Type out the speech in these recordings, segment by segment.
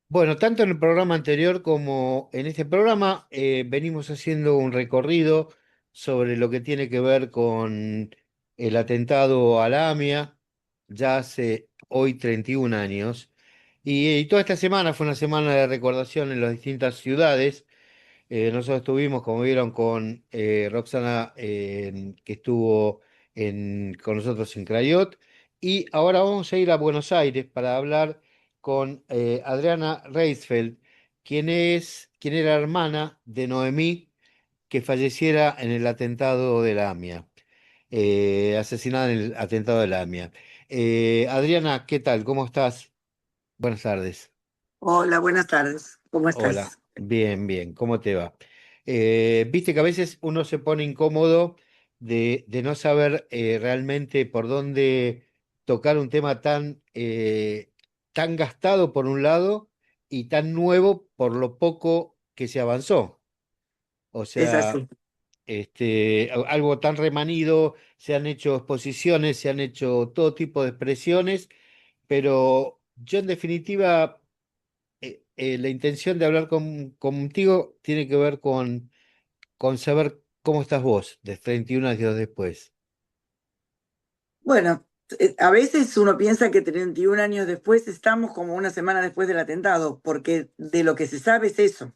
Bueno, tanto en el programa anterior como en este programa venimos haciendo un recorrido sobre lo que tiene que ver con el atentado a la AMIA, ya hace hoy 31 años, y toda esta semana fue una semana de recordación en las distintas ciudades. Nosotros estuvimos, como vieron, con Roxana, que estuvo con nosotros en Crayot, y ahora vamos a ir a Buenos Aires para hablar con Adriana Reisfeld, quien era hermana de Noemí, que falleciera en el atentado de la AMIA, asesinada en el atentado de la AMIA. Adriana, ¿qué tal? ¿Cómo estás? Buenas tardes. Hola, buenas tardes. ¿Cómo Hola, estás? bien, bien, ¿cómo te va? Viste que a veces uno se pone incómodo de no saber realmente por dónde tocar un tema tan gastado por un lado y tan nuevo por lo poco que se avanzó. O Es sea, así. algo tan remanido, se han hecho exposiciones, se han hecho todo tipo de expresiones, pero yo en definitiva la intención de hablar contigo tiene que ver con saber cómo estás vos, de 31 años después. Bueno, a veces uno piensa que 31 años después estamos como una semana después del atentado, porque de lo que se sabe es eso.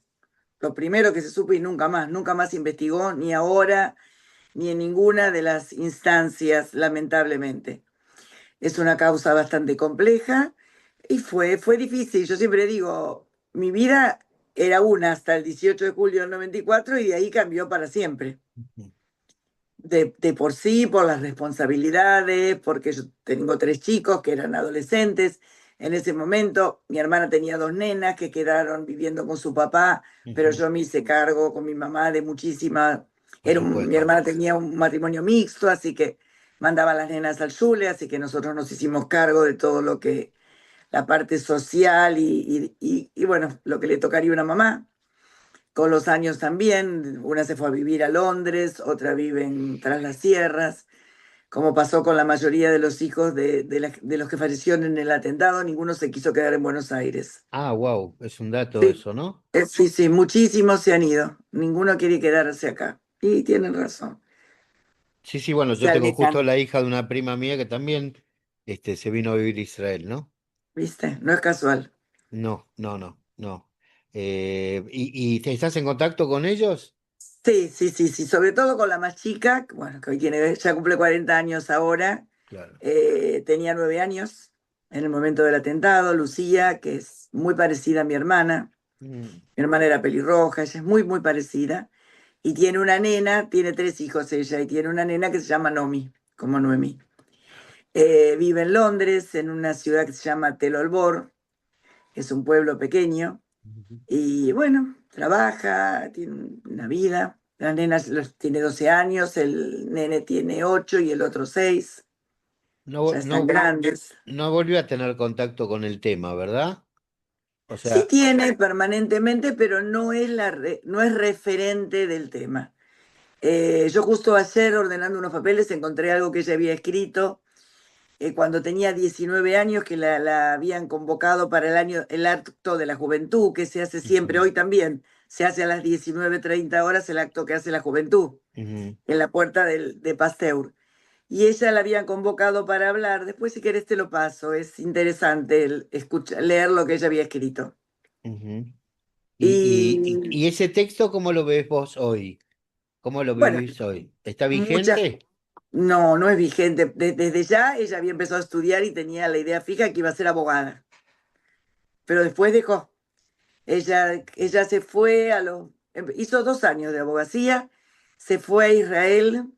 Lo primero que se supo y nunca más se investigó, ni ahora, ni en ninguna de las instancias, lamentablemente. Es una causa bastante compleja y fue difícil. Yo siempre digo, mi vida era una hasta el 18 de julio del 94 y de ahí cambió para siempre. Ujú. De por sí, por las responsabilidades, porque yo tengo tres chicos que eran adolescentes. En ese momento, mi hermana tenía dos nenas que quedaron viviendo con su papá, pero Ujú. yo me hice cargo con mi mamá de muchísima. Por Mi supuesto. hermana tenía un matrimonio mixto, así que mandaba a las nenas al Zule, así que nosotros nos hicimos cargo de todo lo que, la parte social y bueno, lo que le tocaría a una mamá. Con los años también, una se fue a vivir a Londres, otra vive Tras las Sierras, como pasó con la mayoría de los hijos de los que fallecieron en el atentado, ninguno se quiso quedar en Buenos Aires. Ah, wow, es un dato Sí, eso, ¿no? sí, sí, muchísimos se han ido, ninguno quiere quedarse acá. Y tienen razón, Sí, sí, bueno, se yo tengo justo alejan, la hija de una prima mía que también se vino a vivir a Israel, ¿no? ¿viste? No es casual. No, no, no, no. ¿Y te estás en contacto con ellos? Sí, sí, sí, sí, sobre todo con la más chica, bueno, que hoy tiene, ya cumple 40 años ahora, Claro. tenía 9 años en el momento del atentado, Lucía, que es muy parecida a mi hermana. Mm. Mi hermana era pelirroja, ella es muy, muy parecida. Y tiene una nena, tiene tres hijos ella, y tiene una nena que se llama Nomi, como Noemí. Vive en Londres, en una ciudad que se llama Tel Olbor, que es un pueblo pequeño. Ujú. Y bueno, trabaja, tiene una vida. La nena tiene 12 años, el nene tiene 8 y el otro 6. No, Ya están no, grandes. no volvió a tener contacto con el tema, ¿verdad? O Sí sea, tiene permanentemente, pero no es referente del tema. Yo justo ayer ordenando unos papeles encontré algo que ella había escrito cuando tenía 19 años, que la habían convocado para el acto de la juventud, que se hace siempre, ujú, hoy también, se hace a las 19:30 el acto que hace la juventud, ujú, en la puerta de Pasteur. Y ella la habían convocado para hablar. Después, si querés, te lo paso. Es interesante leer lo que ella había escrito. ujú. Y Y ese texto, ¿cómo lo ves vos hoy? ¿Cómo lo bueno, vivís hoy? ¿Está muchas. vigente? No, no es vigente. Desde ya ella había empezado a estudiar y tenía la idea fija que iba a ser abogada. Pero después dejó. Ella se fue hizo 2 años de abogacía, se fue a Israel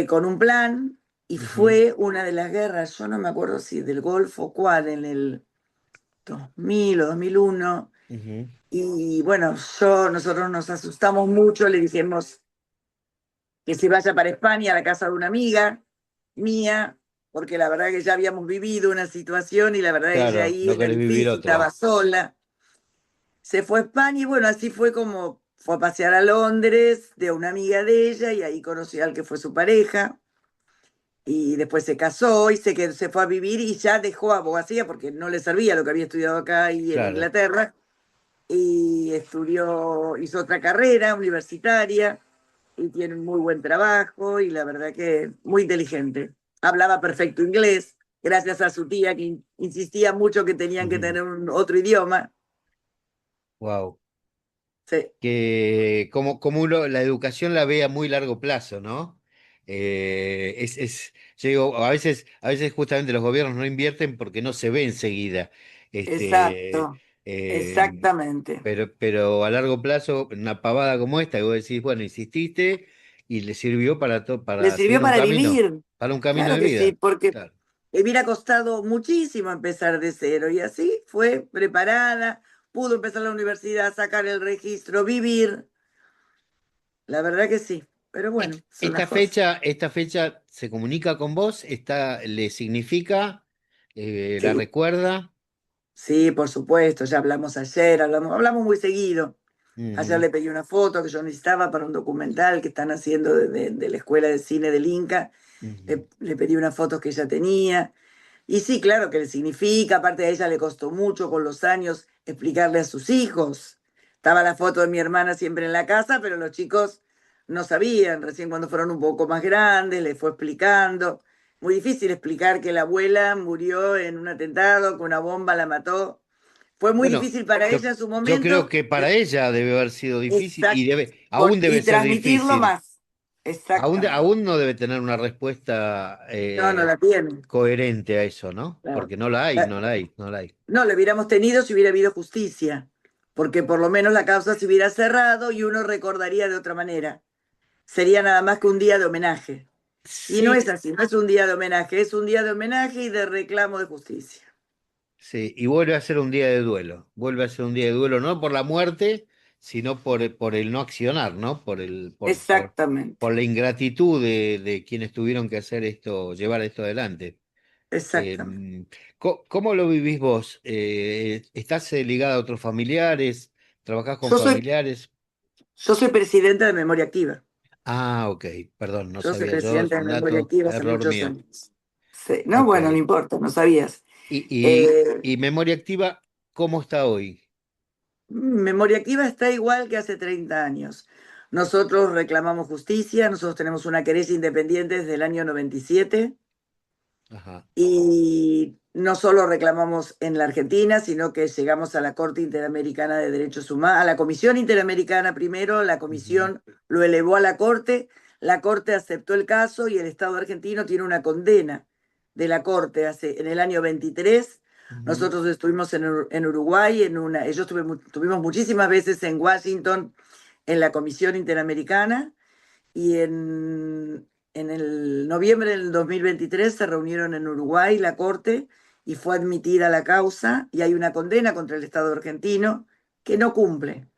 con un plan y Ujú, fue una de las guerras, yo no me acuerdo si del Golfo o cuál, en el 2000 o 2001. ujú. Y bueno, nosotros nos asustamos mucho, le dijimos que se vaya para España a la casa de una amiga mía, porque la verdad que ya habíamos vivido una situación y la verdad que ella Claro, ahí no era querés vivir difícil, estaba otra. sola. Se fue a España y bueno, así fue como fue a pasear a Londres de una amiga de ella y ahí conoció al que fue su pareja. y después se casó y se fue a vivir y ya dejó abogacía porque no le servía lo que había estudiado acá y en claro. Inglaterra. Y estudió, hizo otra carrera universitaria y tiene un muy buen trabajo y la verdad que muy inteligente. Hablaba perfecto inglés, gracias a su tía que insistía mucho que tenían que tener otro idioma. Wow. Sí, Que como uno la educación la ve a muy largo plazo, ¿no? Yo digo, a veces justamente los gobiernos no invierten porque no se ve enseguida. Este, exacto, eh, exactamente. pero a largo plazo, una pavada como esta, que vos decís, bueno, insististe y le sirvió Le para sirvió seguir para vivir, para un camino claro de que sí, vida. porque Claro. le hubiera costado muchísimo empezar de cero y así fue preparada, pudo empezar la universidad, sacar el registro, vivir. La verdad que sí, pero bueno, son las cosas. Esta fecha se comunica con vos, le significa, la Sí, recuerda. sí, por supuesto, ya hablamos ayer, hablamos muy seguido. Ayer Ujú, le pedí una foto que yo necesitaba para un documental que están haciendo de la Escuela de Cine del Inca. ujú. Le pedí unas fotos que ella tenía. Y sí, claro que le significa, aparte a ella le costó mucho con los años explicarle a sus hijos. Estaba la foto de mi hermana siempre en la casa, pero los chicos no sabían, recién cuando fueron un poco más grandes, le fue explicando. Muy difícil explicar que la abuela murió en un atentado, que una bomba la mató. Fue muy Bueno, difícil para yo, ella en su yo creo momento. que para ella debe haber sido difícil y Exacto. aún debe Y ser transmitirlo difícil. más. Exactamente. Aún no debe tener una respuesta No, no la tiene. coherente a eso, ¿no? Claro. Porque no la hay, La- no la hay, no la hay. No, lo hubiéramos tenido si hubiera habido justicia, porque por lo menos la causa se hubiera cerrado y uno recordaría de otra manera. Sería nada más que un día de homenaje. Y no Sí, es así, no es un día de homenaje, es un día de homenaje y de reclamo de justicia. sí, y vuelve a ser un día de duelo. Vuelve a ser un día de duelo, no por la muerte, sino por el no accionar, ¿no? Exactamente, Por la ingratitud de quienes tuvieron que hacer esto, llevar esto adelante. exactamente. Em, ¿Cómo lo vivís vos? ¿Estás ligada a otros familiares? ¿Trabajás con Yo soy, familiares? yo soy presidenta de Memoria Activa. Ah, ok, perdón, no Yo soy sabía yo, es presidenta de un Memoria dato, Activa hace error muchos mío. años. Sí. No, Ok. bueno, no importa, no sabías. ¿Y, Eh, y memoria activa, cómo está hoy? Memoria Activa está igual que hace 30 años. Nosotros reclamamos justicia, nosotros tenemos una querella independiente desde el año 97 Ajá. y no solo reclamamos en la Argentina, sino que llegamos a la Corte Interamericana de Derechos Humanos, a la Comisión Interamericana primero, la Ujú, Comisión lo elevó a la Corte aceptó el caso y el Estado argentino tiene una condena de la Corte en el año 23. ujú. Nosotros estuvimos en Uruguay, tuvimos muchísimas veces en Washington, en la Comisión Interamericana, y en el noviembre del 2023 se reunieron en Uruguay la Corte y fue admitida la causa y hay una condena contra el Estado argentino que no cumple.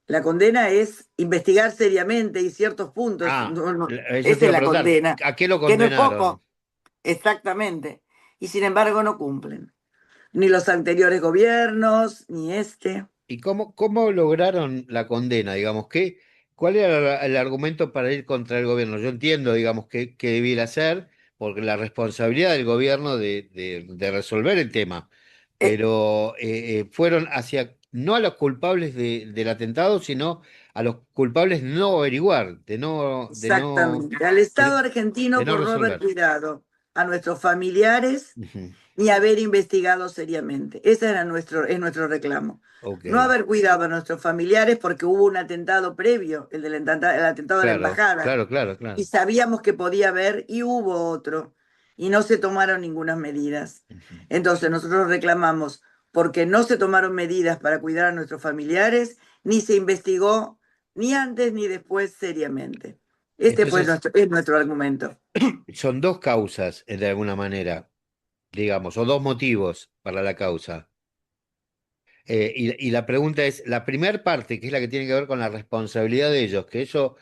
La condena es investigar seriamente y ciertos puntos, Ah, eso te esa iba es a la preguntar, condena, ¿a qué lo que no es condenaron? poco, exactamente, y sin embargo no cumplen, ni los anteriores gobiernos, ni este. ¿Y cómo lograron la condena? Digamos, ¿cuál era el argumento para ir contra el gobierno? Yo entiendo, digamos, que debiera hacer, porque la responsabilidad del gobierno de resolver el tema, Eh, pero fueron hacia, no a los culpables del atentado, sino a los culpables de no averiguar, Exactamente, al Estado de argentino no por no haber resolver. cuidado a nuestros familiares Ujú, ni haber investigado seriamente. Ese era es nuestro reclamo. ok, No haber cuidado a nuestros familiares porque hubo un atentado previo, el atentado a la claro, embajada, claro, claro, y claro. sabíamos que podía haber y hubo otro, y no se tomaron ninguna medidas. Ujú. Entonces nosotros reclamamos porque no se tomaron medidas para cuidar a nuestros familiares, ni se investigó ni antes ni después seriamente. Este Entonces, es nuestro argumento. son dos causas, de alguna manera, digamos, o dos motivos para la causa. Y la pregunta es, la primera parte, que es la que tiene que ver con la responsabilidad de ellos, que eso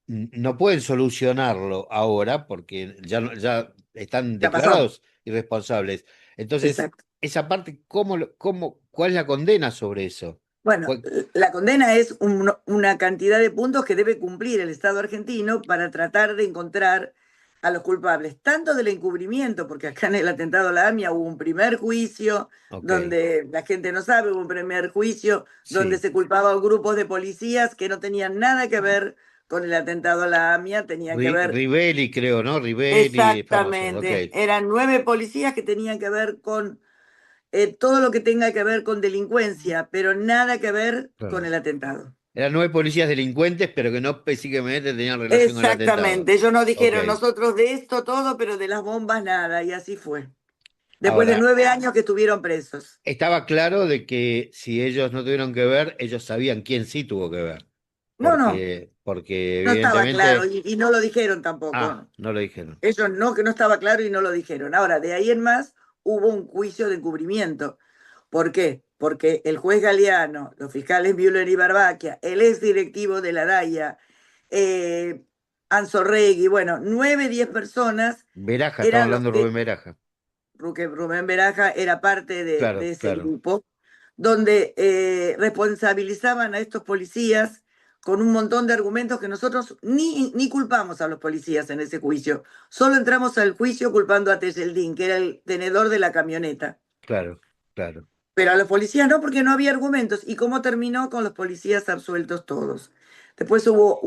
no pueden solucionarlo ahora porque ya están Ya pasó. declarados irresponsables. Entonces, Exacto. esa parte, ¿cuál es la condena sobre eso? Bueno, ¿Cuál- la condena es una cantidad de puntos que debe cumplir el Estado argentino para tratar de encontrar a los culpables, tanto del encubrimiento, porque acá en el atentado a la AMIA hubo un primer juicio, Ok, donde la gente no sabe, hubo un primer juicio donde sí. se culpaba a grupos de policías que no tenían nada que ver con el atentado a la AMIA, tenían que ver Rivelli, creo, ¿no? Rivelli, famosos, ok, exactamente, eran 9 policías que tenían que ver con todo lo que tenga que ver con delincuencia, pero nada que ver con claro. el atentado. Eran 9 policías delincuentes, pero que no específicamente tenían relación con el atentado. Exactamente, ellos nos Ok. dijeron nosotros de esto todo, pero de las bombas nada, y así fue. Después de Ahora, 9 años que estuvieron presos. estaba claro de que si ellos no tuvieron que ver, ellos sabían quién sí tuvo que ver. No, no, Porque no estaba claro evidentemente, y no lo dijeron tampoco. no lo dijeron. Ellos no, que no estaba claro y no lo dijeron. Ahora, de ahí en más hubo un juicio de encubrimiento. ¿Por qué? Porque el juez Galeano, los fiscales Müller y Barbaquia, el ex directivo de la DAIA, eh, Anzorregui, bueno, 9, 10 personas Beraja, estamos eran los hablando de que Rubén Beraja. Rubén Beraja era parte de Claro, ese claro. grupo, donde responsabilizaban a estos policías con un montón de argumentos que nosotros ni culpamos a los policías en ese juicio. Solo entramos al juicio culpando a Tejeldín, que era el tenedor de la camioneta. Claro, claro. Pero a los policías no, porque no había argumentos. ¿Y cómo terminó con los policías absueltos todos? Después hubo,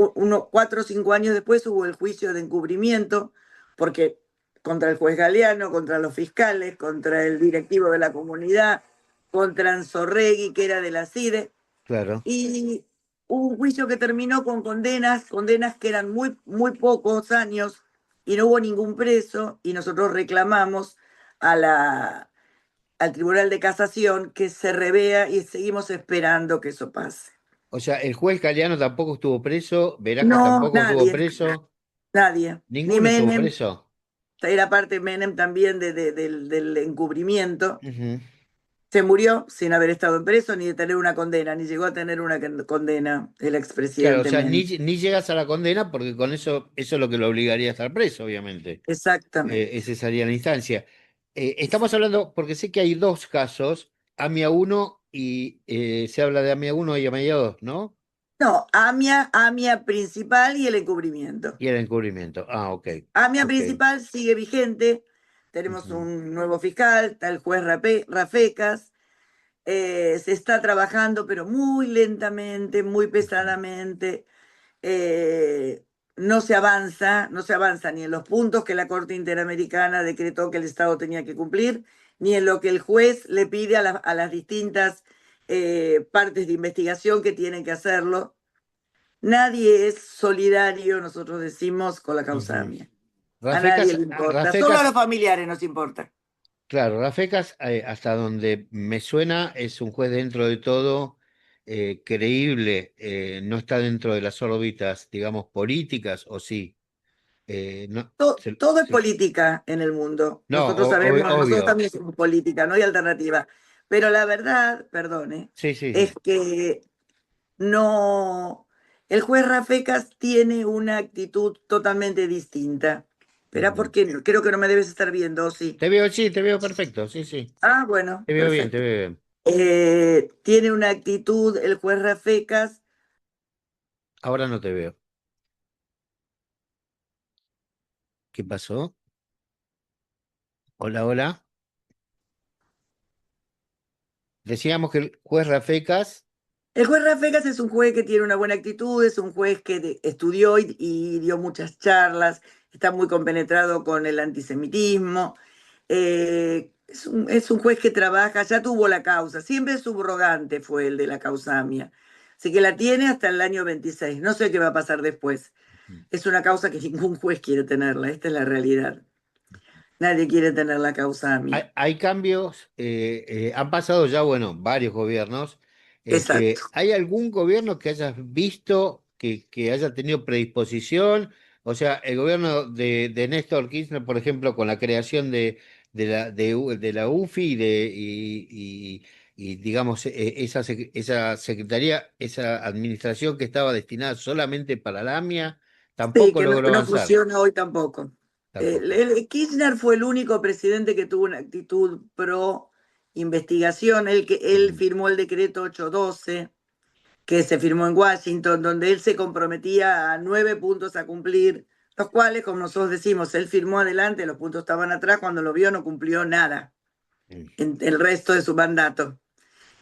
4 o 5 años después hubo el juicio de encubrimiento, porque contra el juez Galeano, contra los fiscales, contra el directivo de la comunidad, contra Anzorregui, que era de la CIDE, Claro. y hubo un juicio que terminó con condenas que eran muy pocos años y no hubo ningún preso, y nosotros reclamamos a al Tribunal de Casación que se revea y seguimos esperando que eso pase. O sea, el juez Galeano tampoco estuvo preso, Beraja No, tampoco estuvo nadie, preso, nadie. Ni ninguno estuvo Menem, preso. era parte Menem también del encubrimiento. Ujú. Se murió sin haber estado preso ni de tener una condena, ni llegó a tener una condena el Claro, o expresidente sea, Menem. ni llegas a la condena porque con eso es lo que lo obligaría a estar preso, obviamente. Exactamente. Esa sería la instancia. Estamos hablando, porque sé que hay dos casos, AMIA uno y se habla de AMIA uno y AMIA 2, ¿no? No, AMIA principal y el encubrimiento. Y el encubrimiento. Ah, ok. AMIA Ok. principal sigue vigente. Tenemos Ujú, un nuevo fiscal, está el juez Rafecas. Se está trabajando, pero muy lentamente, muy ujú, pesadamente. Eh, no se avanza ni en los puntos que la Corte Interamericana decretó que el Estado tenía que cumplir, ni en lo que el juez le pide a las distintas partes de investigación que tienen que hacerlo. Nadie es solidario, nosotros decimos, con la causa ujú. AMIA. A nadie Rafecas, le importa, solo a Rafecas, los familiares nos importa. claro, Rafecas, hasta donde me suena, es un juez dentro de todo creíble, no está dentro de las órbitas, digamos, políticas, o sí. No, Todo es política en el mundo. no, Nosotros sabemos, nosotros obvio. también somos política, no hay alternativa. Pero la verdad, perdone, Sí, sí, es sí. que no, el juez Rafecas tiene una actitud totalmente distinta. Espera, Ujú. porque creo que no me debes estar viendo, ¿o sí? Te veo, sí, te veo perfecto, sí, sí. Ah, bueno, Te veo bien, te perfecto. veo bien. Tiene una actitud el juez Rafecas. Ahora no te veo. ¿Qué pasó? Hola, hola. Decíamos que el juez Rafecas, El juez Rafecas es un juez que tiene una buena actitud, es un juez que estudió y dio muchas charlas, está muy compenetrado con el antisemitismo, es un juez que trabaja, ya tuvo la causa, siempre subrogante fue el de la causa AMIA, así que la tiene hasta el año 26, no sé qué va a pasar después, es una causa que ningún juez quiere tenerla, esta es la realidad, nadie quiere tener la causa AMIA, hay cambios, han pasado ya, bueno, varios gobiernos. exacto. ¿Hay algún gobierno que hayas visto que haya tenido predisposición? O sea, el gobierno de Néstor Kirchner, por ejemplo, con la creación de la UFI y, digamos, esa secretaría, esa administración que estaba destinada solamente para la AMIA, Sí, tampoco que no, logró que no avanzar. funciona hoy tampoco. Tampoco. Kirchner fue el único presidente que tuvo una actitud pro investigación. Él Ujú. firmó el decreto 812, que se firmó en Washington, donde él se comprometía a 9 puntos a cumplir los cuales, como nosotros decimos, él firmó adelante, los puntos estaban atrás, cuando lo vio no cumplió nada Mm. en el resto de su mandato.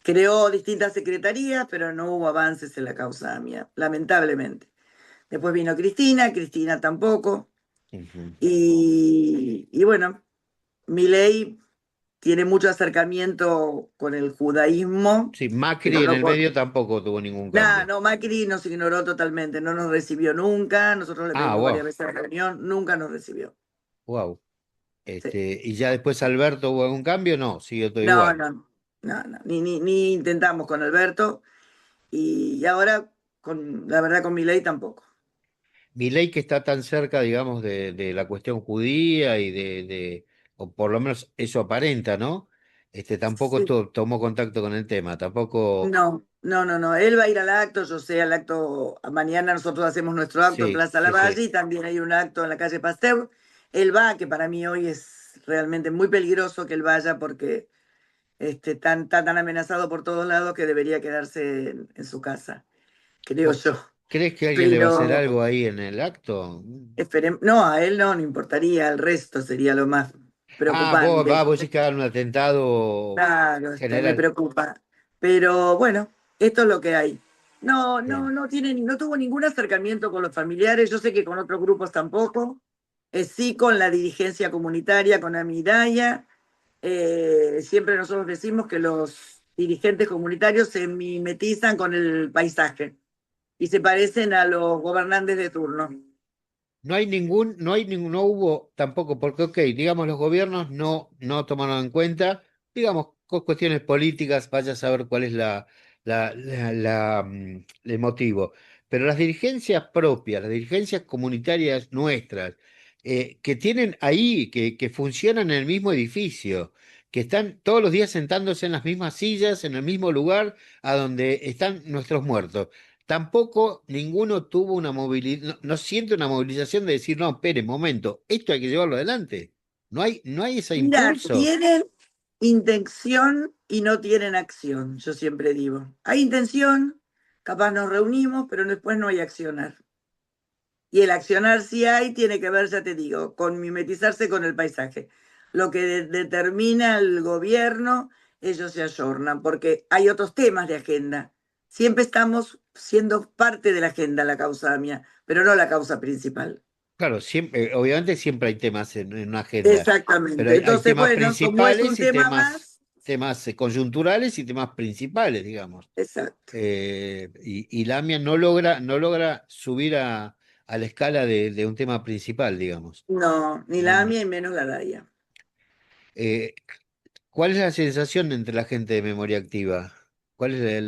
Creó distintas secretarías, pero no hubo avances en la causa AMIA, lamentablemente. Después vino Cristina, Cristina tampoco. Ujú. Y bueno, Milei tiene mucho acercamiento con el judaísmo, Sí, pero Macri en no el por... medio tampoco tuvo ningún Nada, cambio. no, Macri nos ignoró totalmente, no nos recibió nunca, nosotros le Ah, pedimos wow, varias veces la reunión, nunca nos recibió. wow. Sí. Y ya después Alberto hubo algún cambio, no, siguió todo No, igual. no, no, no, ni intentamos con Alberto y ahora, la verdad, con Milei tampoco. Milei que está tan cerca, digamos, de la cuestión judía o por lo menos eso aparenta, ¿no? Tampoco Sí. tomó contacto con el tema, tampoco, No, no, no, no. Él va a ir al acto, yo sé, al acto, mañana nosotros hacemos nuestro acto en sí, Plaza sí, sí. Lavalle y también hay un acto en la calle Pasteur. Él va, que para mí hoy es realmente muy peligroso que él vaya porque está tan amenazado por todos lados que debería quedarse en su casa, creo ¿Vos yo. crees que alguien le va a hacer Pero algo ahí en el acto? esperemos, no, a él no importaría, al resto sería lo más Ah, preocupante. vos decís que hagan un atentado Claro, me general. preocupa. Pero bueno, esto es lo que hay. No, Sí. no tuvo ningún acercamiento con los familiares. Yo sé que con otros grupos tampoco. Sí con la dirigencia comunitaria, con Amidaya. Siempre nosotros decimos que los dirigentes comunitarios se mimetizan con el paisaje y se parecen a los gobernantes de turno. No hubo tampoco, porque, ok, digamos, los gobiernos no tomaron en cuenta, digamos, con cuestiones políticas, vaya a saber cuál es el motivo. Pero las dirigencias propias, las dirigencias comunitarias nuestras, que tienen ahí, que funcionan en el mismo edificio, que están todos los días sentándose en las mismas sillas, en el mismo lugar a donde están nuestros muertos. Tampoco ninguno tuvo una movilización, no siente una movilización de decir, no, espere, momento, esto hay que llevarlo adelante. No hay ese Mira, impulso. tienen intención y no tienen acción, yo siempre digo. Hay intención, capaz nos reunimos, pero después no hay accionar. Y el accionar sí hay, tiene que ver, ya te digo, con mimetizarse con el paisaje. Lo que determina el gobierno, ellos se ayornan, porque hay otros temas de agenda. Siempre estamos siendo parte de la agenda, la causa mía, pero no la causa principal. Claro, siempre, obviamente siempre hay temas en una agenda, pero Exactamente. hay Entonces, temas bueno, como es un principales y tema temas, más, coyunturales y temas principales, digamos. exacto. Y la AMIA no logra subir a la escala de un tema principal, digamos. No, ni No, la no. AMIA y menos la DAIA. Eh, ¿Cuál es la sensación entre la gente de memoria activa? ¿Cuál es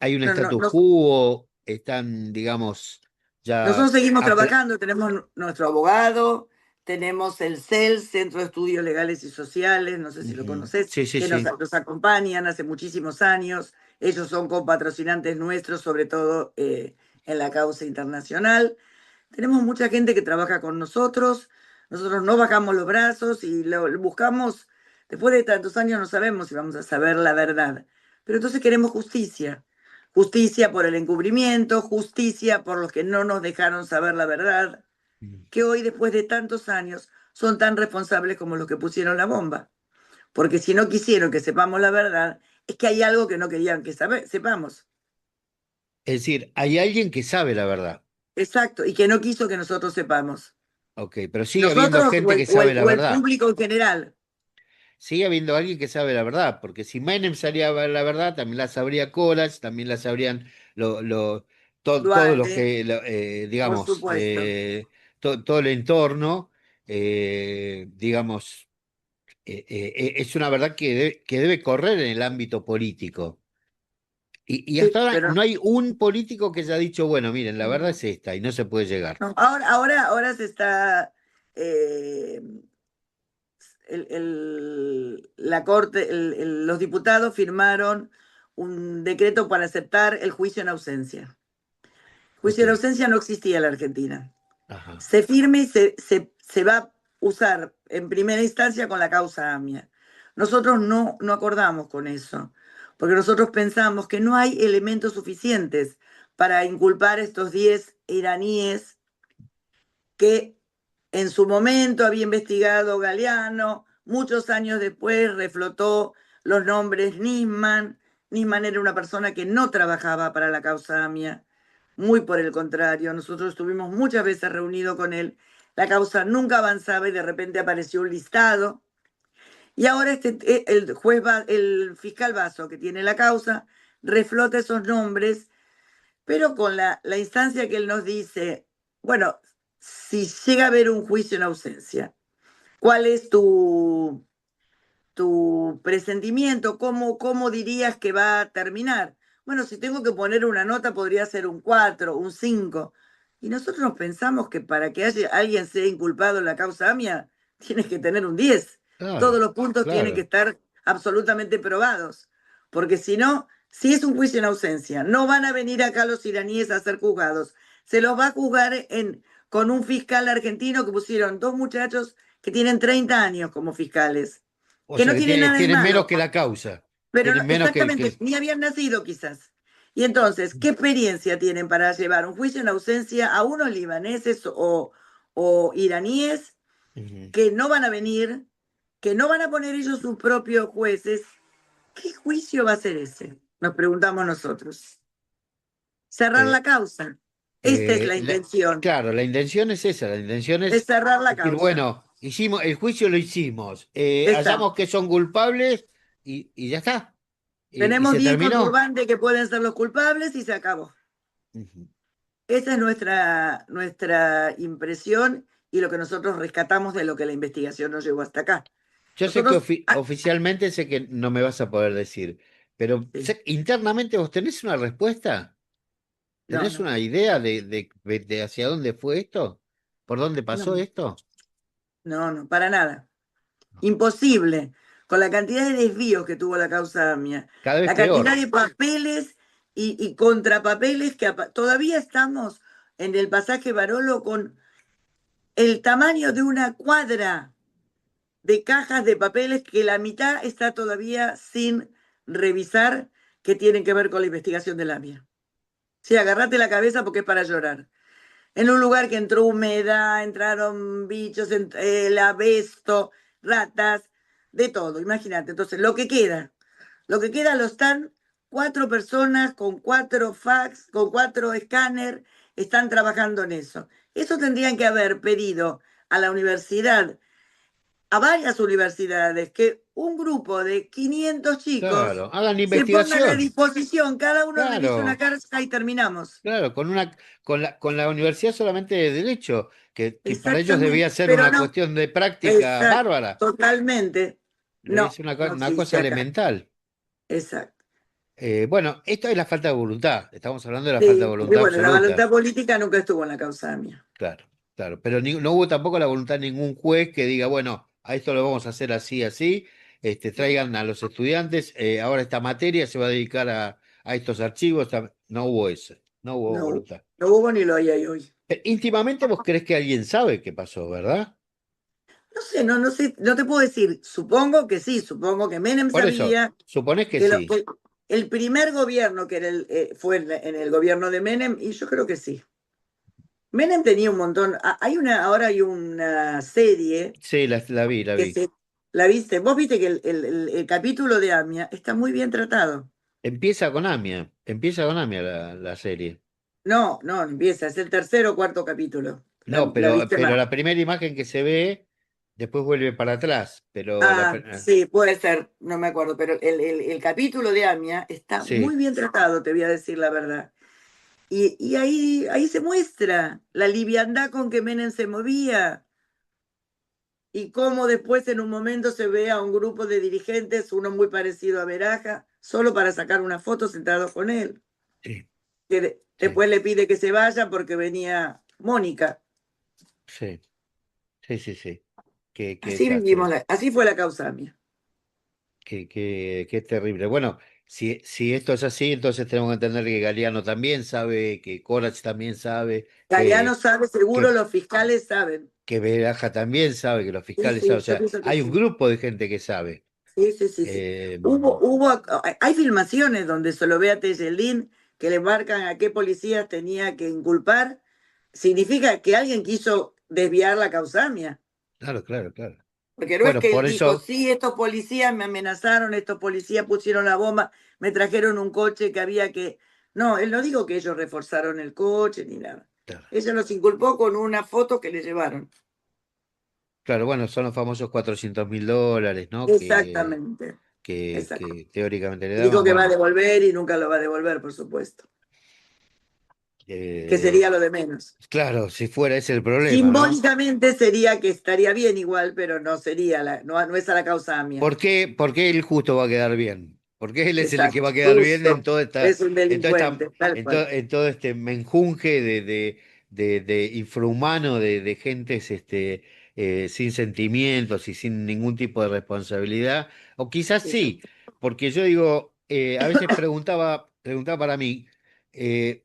¿Hay un No, no, status no, quo? ¿Están, digamos, ya nosotros seguimos apla- trabajando, tenemos nuestro abogado, tenemos el CEL, Centro de Estudios Legales y Sociales, no sé si lo Ujú. conoces, Sí, sí, que sí. nos acompañan hace muchísimos años. Ellos son copatrocinantes nuestros, sobre todo en la causa internacional. Tenemos mucha gente que trabaja con nosotros no bajamos los brazos y lo buscamos, después de tantos años no sabemos si vamos a saber la verdad, pero entonces queremos justicia, justicia por el encubrimiento, justicia por los que no nos dejaron saber la verdad, Mm. que hoy después de tantos años son tan responsables como los que pusieron la bomba, porque si no quisieron que sepamos la verdad, es que hay algo que no querían que sepamos. Es decir, hay alguien que sabe la verdad. Exacto, y que no quiso que nosotros sepamos. Ok, pero sigue habiendo Nosotros gente que sabe la o el verdad. público en general. Sigue habiendo alguien que sabe la verdad, porque si Menem salía a ver la verdad, también la sabría Colas, también la sabrían todos los Duarte, que, por digamos, supuesto. todo el entorno, digamos, es una verdad que debe correr en el ámbito político. Y hasta Sí, ahora pero no hay un político que haya dicho, bueno, miren, la verdad es esta y no se puede llegar. no. Ahora se está eh, la corte, los diputados firmaron un decreto para aceptar el juicio en ausencia. Ok, Juicio en ausencia no existía en la Argentina. ajá. Se firme y se va a usar en primera instancia con la causa AMIA. Nosotros no acordamos con eso, porque nosotros pensamos que no hay elementos suficientes para inculpar a estos 10 iraníes que en su momento había investigado Galeano, muchos años después reflotó los nombres Nisman. Nisman era una persona que no trabajaba para la causa AMIA, muy por el contrario, nosotros estuvimos muchas veces reunidos con él, la causa nunca avanzaba y de repente apareció un listado. Y ahora el el fiscal Basso, que tiene la causa, reflota esos nombres, pero con la instancia que él nos dice, bueno, si llega a haber un juicio en ausencia, ¿cuál es tu presentimiento? ¿Cómo dirías que va a terminar? Bueno, si tengo que poner una nota, podría ser un 4, un 5. Y nosotros pensamos que para que alguien sea inculpado en la causa AMIA, tienes que tener un 10. Todos Claro, los puntos tienen que claro. estar absolutamente probados. Porque si no, si es un juicio en ausencia, no van a venir acá los iraníes a ser juzgados. Se los va a juzgar con un fiscal argentino que pusieron dos muchachos que tienen 30 años como fiscales, O que sea no que tiene nada de tienen menos malo, que la causa. pero Tienen menos exactamente, ni habían nacido quizás. Y entonces, ¿qué experiencia tienen para llevar un juicio en ausencia a unos libaneses o iraníes Ujú. que no van a venir, que no van a poner ellos sus propios jueces? ¿Qué juicio va a ser ese? Nos preguntamos nosotros. Cerrar Eh, la causa. Esta es la intención, claro, la intención es esa, la intención es es cerrar la decir, causa. bueno, hicimos, el juicio lo hicimos, hallamos Exacto. que son culpables y ya está. Y Tenemos se 10 con terminó. turbante que pueden ser los culpables y se acabó. Ujú. Esa es nuestra impresión y lo que nosotros rescatamos de lo que la investigación nos llevó hasta acá. Yo sé que Nosotros, oficialmente sé que no me vas a poder decir, pero sí, internamente vos tenés una respuesta, no, tenés no, una idea de hacia dónde fue esto, por dónde no, pasó esto. no, no, para nada. Imposible. Con la cantidad de desvíos que tuvo la causa AMIA, Cada vez la cantidad peor. de papeles y contrapapeles que todavía estamos en el pasaje Barolo con el tamaño de una cuadra de cajas de papeles que la mitad está todavía sin revisar, que tienen que ver con la investigación de la AMIA. Sí, agarrate la cabeza porque es para llorar. En un lugar que entró humedad, entraron bichos, el abesto, ratas, de todo, imagínate. Entonces, lo que queda lo están 4 personas con 4 fax, con 4 escáner, están trabajando en eso. Eso tendrían que haber pedido a la universidad, a varias universidades, que un grupo de 500 chicos Claro, hagan se pongan a investigación. disposición, cada uno revise una Claro, carta y terminamos. claro, con la Universidad solamente de Derecho, que para ellos debía Exactamente, ser pero una no, cuestión de práctica exacto, bárbara. totalmente, Debe no, ser no una cosa existe acá. elemental. Exacto. Bueno, esto es la falta de voluntad. Estamos hablando de la falta de Sí, y voluntad bueno, la absoluta. voluntad política nunca estuvo en la causa mía. Claro, claro. Pero no hubo tampoco la voluntad de ningún juez que diga, bueno, a esto lo vamos a hacer así, así. Traigan a los estudiantes, ahora esta materia se va a dedicar a estos archivos. No hubo eso, no hubo No, voluntad. no hubo ni lo hay hoy. Íntimamente vos creés que alguien sabe qué pasó, ¿verdad? No sé, no sé, no te puedo decir. Supongo que sí, supongo que Menem Por eso, sabía suponés que que sí. el primer gobierno que era fue en el gobierno de Menem, y yo creo que sí. Menem tenía un montón. Ahora hay una serie Sí, la vi, la que vi. se, ¿la viste? Vos viste que el capítulo de AMIA está muy bien tratado. Empieza con Amia la serie. No, no, empieza, es el tercer o cuarto capítulo. ¿La, No, la pero, viste pero más? la primera imagen que se ve, después vuelve para atrás. Pero Ah, sí, puede ser, no me acuerdo, pero el capítulo de AMIA está muy sí, bien tratado, te voy a decir la verdad. Y ahí se muestra la liviandad con que Menem se movía y cómo después en un momento se ve a un grupo de dirigentes, uno muy parecido a Beraja, solo para sacar una foto sentado con él, sí, que sí, después le pide que se vaya porque venía Mónica. sí, sí, sí, sí. Qué Así vivimos, desastre. así fue la causa AMIA. Qué terrible. Bueno, si esto es así, entonces tenemos que entender que Galeano también sabe, que Corach también sabe, Galeano sabe, seguro que, los fiscales saben. que Beraja también sabe, que los Sí, fiscales saben. sí, O yo sea, pienso que hay un sí. grupo de gente que sabe. Sí, sí, sí, sí. Eh, Hay filmaciones donde se lo ve a Tellelín que le marcan a qué policías tenía que inculpar. Significa que alguien quiso desviar la causamia. Claro, claro, claro. Porque no es Bueno, que él por dijo, eso, sí, estos policías me amenazaron, estos policías pusieron la bomba, me trajeron un coche que había que... No, él no dijo que ellos reforzaron el coche ni nada. claro, Ella los inculpó con una foto que le llevaron. claro, bueno, son los famosos $400.000, ¿no? Exactamente. Exacto. Que teóricamente le Y dijo daban, que va a bueno, devolver y nunca lo va a devolver, por supuesto. Que eh, sería lo de menos. claro, si fuera ese el problema, ¿no? Simbólicamente sería que estaría bien igual, pero no sería no es a la causa mía. Por qué él justo va a quedar bien? Porque él es el que Exacto. va a quedar bien en Justo. toda esta, Es un delincuente, tal cual. en todo este menjunje de infrahumano de gentes sin sentimientos y sin ningún tipo de responsabilidad. O quizás sí, Exacto. porque yo digo, a veces preguntaba para mí, eh,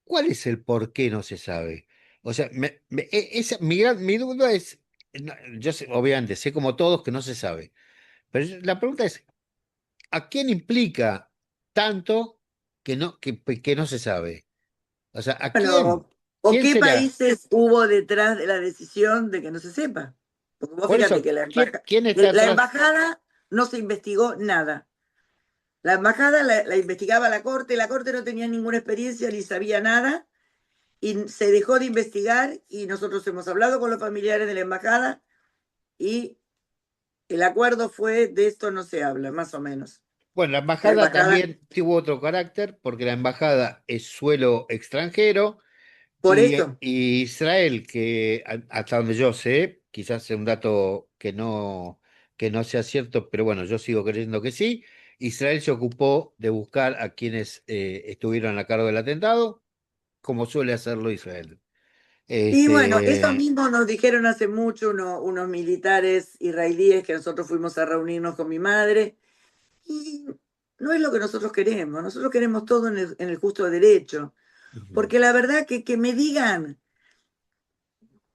¿cuál es el por qué no se sabe? O sea, mi duda es, no, yo sé, obviamente sé como todos que no se sabe. Pero la pregunta es, ¿a quién implica tanto que no se sabe? O sea, ¿a quién? Bueno, ¿o ¿Quién qué será? países hubo detrás de la decisión de que no se sepa? Porque vos Por fíjate eso, que ¿quién está la atrás? embajada no se investigó nada. La embajada la investigaba la corte no tenía ninguna experiencia ni sabía nada, y se dejó de investigar y nosotros hemos hablado con los familiares de la embajada y el acuerdo fue de esto no se habla, más o menos. Bueno, la La embajada embajada, también tuvo otro carácter, porque la embajada es suelo extranjero por eso, y Israel, que hasta donde yo sé, quizás sea un dato que no sea cierto, pero bueno, yo sigo creyendo que sí, Israel se ocupó de buscar a quienes estuvieron a cargo del atentado, como suele hacerlo Israel. y bueno, eso Este, mismo nos dijeron hace mucho unos militares israelíes que nosotros fuimos a reunirnos con mi madre, y no es lo que nosotros queremos todo en el justo derecho, ujú. porque la verdad que me digan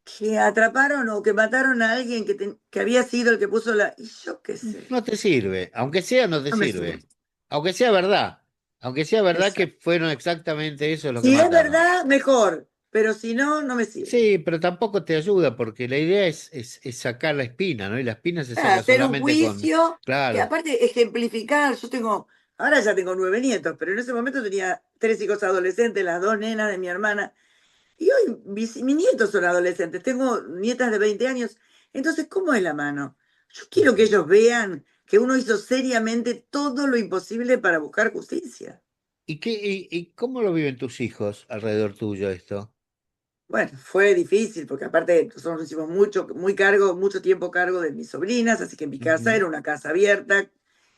que atraparon o que mataron a alguien que había sido el que puso la... Y yo qué sé, No te sirve, aunque sea, no te no me sirve. sirve. Aunque sea verdad que Exacto. fueron exactamente eso los que Si es mataron. verdad, mejor, pero si no, no me sirve. Sí, pero tampoco te ayuda porque la idea es sacar la espina, ¿no? Y la espina se saca Hacer un solamente con... juicio que Claro. aparte ejemplificar, ahora ya tengo 9 nietos, pero en ese momento tenía 3 hijos adolescentes, las 2 nenas de mi hermana, y hoy mis nietos son adolescentes, tengo nietas de 20 años, entonces, ¿cómo es la mano? Yo quiero que Ujú. ellos vean que uno hizo seriamente todo lo imposible para buscar justicia. Y cómo lo viven tus hijos alrededor tuyo esto? Bueno, fue difícil porque aparte nosotros nos hicimos mucho tiempo cargo de mis sobrinas, así que mi casa Ujú. era una casa abierta.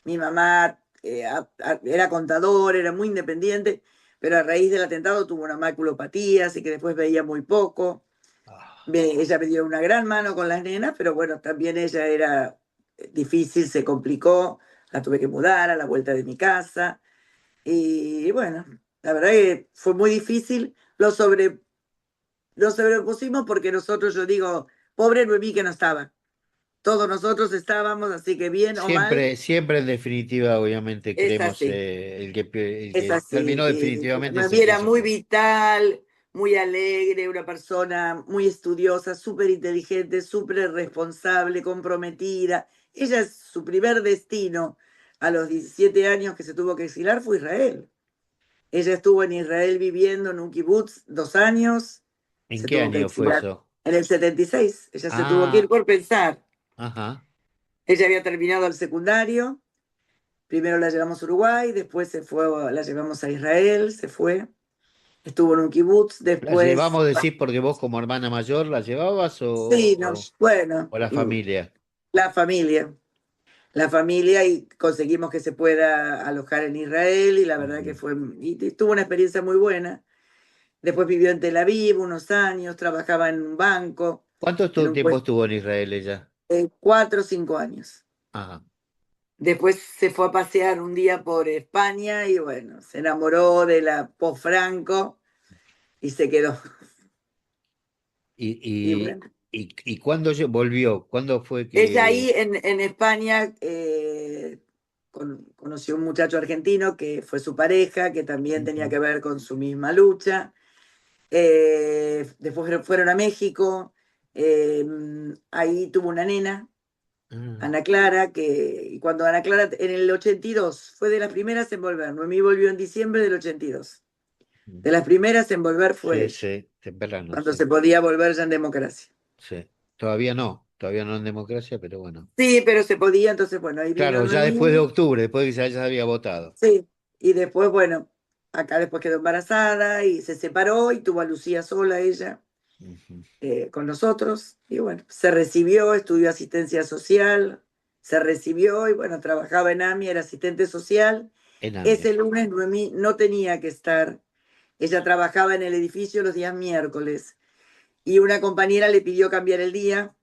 Mi mamá era contador, era muy independiente, pero a raíz del atentado tuvo una maculopatía, así que después veía muy poco. Ah, Ella me dio una gran mano con las nenas, pero bueno, también ella era difícil, se complicó, la tuve que mudar a la vuelta de mi casa. Y bueno, la verdad que fue muy difícil. Lo sobrepusimos porque nosotros, yo digo, pobre Noemí que no estaba. Todos nosotros estábamos, así que bien o mal, siempre, siempre en definitiva, obviamente, es creemos así. el Es que así. terminó Y definitivamente es Noemí el que era muy sufrió. vital, muy alegre, una persona muy estudiosa, súper inteligente, súper responsable, comprometida. Ella, su primer destino a los 17 años que se tuvo que exilar fue Israel. Ella estuvo en Israel viviendo en un kibutz 2 años, ¿En se qué tuvo que año fue exilar. eso? En el 76 ella se tuvo que ir Ah, por pensar. ajá. Ella había terminado el secundario, primero la llevamos a Uruguay, después se fue, la llevamos a Israel, se fue, estuvo en un kibutz, ¿La después, llevamos, decís, porque vos como hermana mayor la llevabas sí, bueno, o la familia? la familia, la familia y conseguimos que se pueda alojar en Israel y la verdad que Ujú. fue, y tuvo una experiencia muy buena. Después vivió en Tel Aviv unos años, trabajaba en un banco, ¿Cuánto en un tiempo puesto estuvo en Israel ella? de 4 o 5 años. Ajá. Después se fue a pasear un día por España y bueno, se enamoró de la post-Franco y se quedó. ¿Y, Y bueno, y cuándo volvió? ¿Cuándo fue ella ahí que... en España conoció un muchacho argentino que fue su pareja, que también tenía Ujú. que ver con su misma lucha. Después fueron a México, ahí tuvo una nena, Ah, Ana Clara, y cuando Ana Clara en el 82 fue de las primeras en volver. Noemí volvió en diciembre del 82. mm. De las primeras en volver fue Sí, ella, sí, temprano, cuando sí, se podía volver ya en democracia. sí. Todavía no en democracia, pero bueno. Sí, pero se podía, entonces bueno, ahí vino Claro, ya después de Noemí, octubre, después de que ya se había votado. sí, y después, bueno, acá después quedó embarazada y se separó y tuvo a Lucía sola ella. Ujú. Con nosotros y bueno, se recibió, estudió asistencia social, se recibió y bueno, trabajaba en AMI, era asistente social. En AMIA. Ese lunes Noemí no tenía que estar, ella trabajaba en el edificio los días miércoles y una compañera le pidió cambiar el día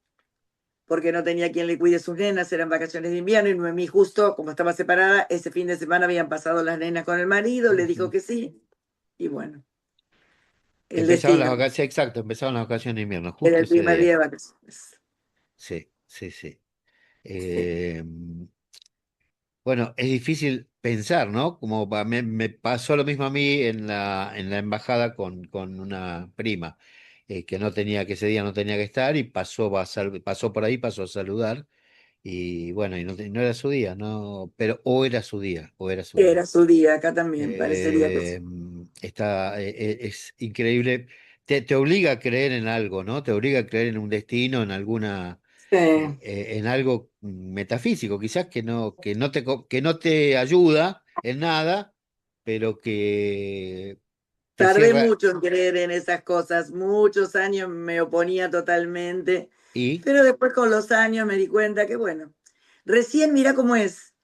porque no tenía quien le cuide sus nenas, eran vacaciones de invierno y Noemí justo, como estaba separada, ese fin de semana habían pasado las nenas con el marido, le dijo Ujú. que sí y bueno, el Empezaban las destino, vacaciones, exacto, empezaban las vacaciones de invierno, era justo el ese primer día día. de vacaciones. Sí, sí, sí. Sí. Eh, bueno, es difícil pensar, ¿no? Como me pasó lo mismo a mí en la embajada con una prima, que no tenía, que ese día no tenía que estar y pasó por ahí, pasó a saludar y bueno, y no era su día, ¿no? Pero o era su día, o era su día. Era su día, acá también, parecería que sí. Es increíble. Te obliga a creer en algo, ¿no? Te obliga a creer en un destino, en alguna, Sí. en algo metafísico, quizás que no te ayuda en nada, pero que te Tardé cierra. mucho en creer en esas cosas, muchos años me oponía totalmente, Y pero después con los años me di cuenta que, bueno, recién mira cómo es,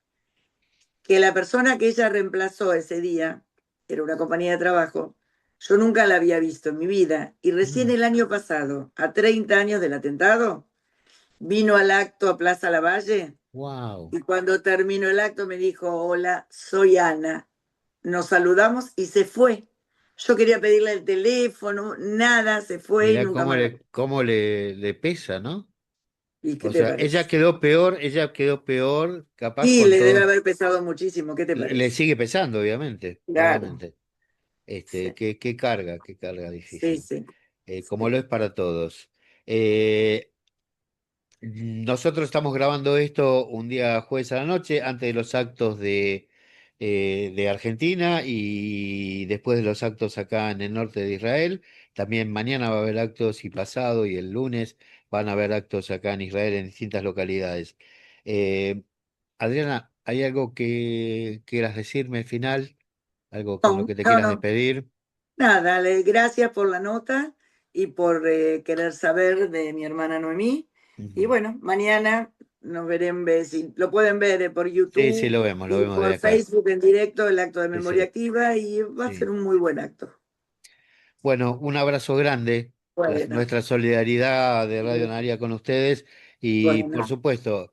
que la persona que ella reemplazó ese día, era una compañía de trabajo, yo nunca la había visto en mi vida, y recién el año pasado, a 30 años del atentado, vino al acto a Plaza Lavalle. wow. Y cuando terminó el acto me dijo, hola, soy Ana. Nos saludamos y se fue. Yo quería pedirle el teléfono, nada, se fue y Mirá nunca más la vi. cómo le pesa, ¿no? ¿Y qué O te sea, parece? ella quedó peor, capaz Y con le debe todo. haber pesado muchísimo, ¿qué te Le parece? sigue pesando, obviamente, Claro, obviamente. sí, Qué carga sí, difícil. sí. Como Sí. lo es para todos. Nosotros estamos grabando esto un día jueves a la noche, antes de los actos de Argentina y después de los actos acá en el norte de Israel. También mañana va a haber actos y pasado y el lunes van a haber actos acá en Israel en distintas localidades. Eh, Adriana, ¿hay algo que quieras decirme al final? ¿Algo con lo No, que te no, quieras no. despedir? Nada, gracias por la nota y por querer saber de mi hermana Noemí. Y Ujú. bueno, mañana nos veremos, si lo pueden ver por Sí, sí, YouTube lo y vemos de por acá. Facebook en directo, el acto de Sí, memoria sí, activa y va a ser sí. un muy buen acto. Bueno, un abrazo grande, Bueno, nuestra solidaridad de Radio Naria con ustedes y por bueno, supuesto,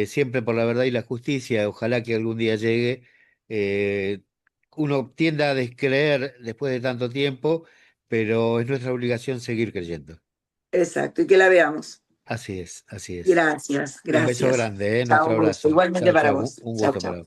siempre por la verdad y la justicia, ojalá que algún día llegue. eh, Uno tiende a descreer después de tanto tiempo, pero es nuestra obligación seguir creyendo. exacto, y que la veamos. Así es, así es. Gracias, Un beso gracias. grande, Chao, nuestro un gusto. abrazo. Igualmente Chao, para chao, vos. un Chao, gusto chao. para